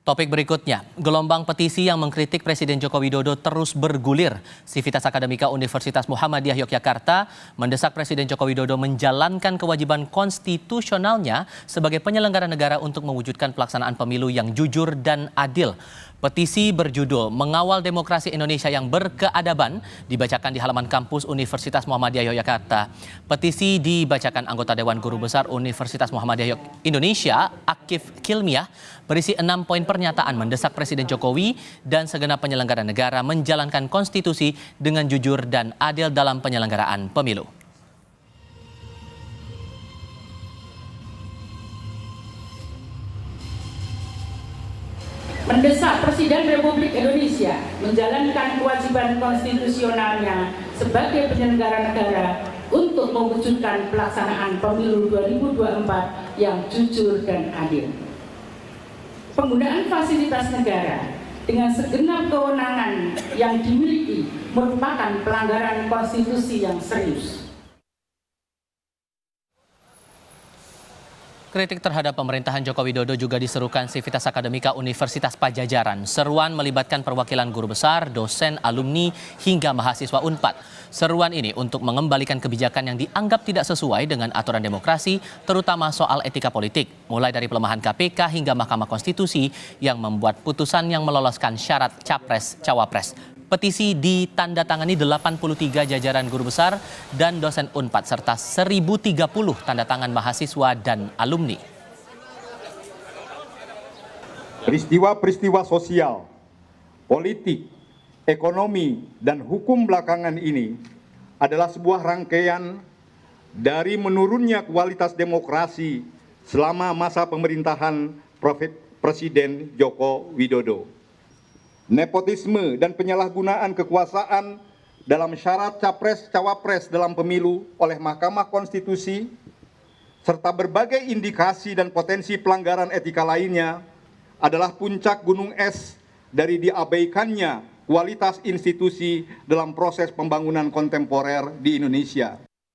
Topik berikutnya, gelombang petisi yang mengkritik Presiden Joko Widodo terus bergulir. Sivitas Akademika Universitas Muhammadiyah Yogyakarta mendesak Presiden Joko Widodo menjalankan kewajiban konstitusionalnya sebagai penyelenggara negara untuk mewujudkan pelaksanaan pemilu yang jujur dan adil. Petisi berjudul Mengawal Demokrasi Indonesia yang Berkeadaban dibacakan di halaman kampus Universitas Muhammadiyah Yogyakarta. Petisi dibacakan anggota Dewan Guru Besar Universitas Muhammadiyah Indonesia, Akif Kilmiah, berisi 6 poin pernyataan mendesak Presiden Jokowi dan segenap penyelenggara negara menjalankan konstitusi dengan jujur dan adil dalam penyelenggaraan pemilu. Mendesak Presiden Republik Indonesia menjalankan kewajiban konstitusionalnya sebagai penyelenggara negara untuk mewujudkan pelaksanaan pemilu 2024 yang jujur dan adil. Penggunaan fasilitas negara dengan segenap kewenangan yang dimiliki merupakan pelanggaran konstitusi yang serius. Kritik terhadap pemerintahan Joko Widodo juga diserukan Sivitas Akademika Universitas Padjadjaran. Seruan melibatkan perwakilan guru besar, dosen, alumni, hingga mahasiswa UNPAD. Seruan ini untuk mengembalikan kebijakan yang dianggap tidak sesuai dengan aturan demokrasi, terutama soal etika politik, mulai dari pelemahan KPK hingga Mahkamah Konstitusi yang membuat putusan yang meloloskan syarat Capres-Cawapres. Petisi ditandatangani 83 jajaran guru besar dan dosen UNPAD serta 1030 tanda tangan mahasiswa dan alumni. Peristiwa-peristiwa sosial, politik, ekonomi, dan hukum belakangan ini adalah sebuah rangkaian dari menurunnya kualitas demokrasi selama masa pemerintahan Presiden Joko Widodo. Nepotisme dan penyalahgunaan kekuasaan dalam syarat Capres-Cawapres dalam pemilu oleh Mahkamah Konstitusi, serta berbagai indikasi dan potensi pelanggaran etika lainnya adalah puncak gunung es dari diabaikannya kualitas institusi dalam proses pembangunan kontemporer di Indonesia.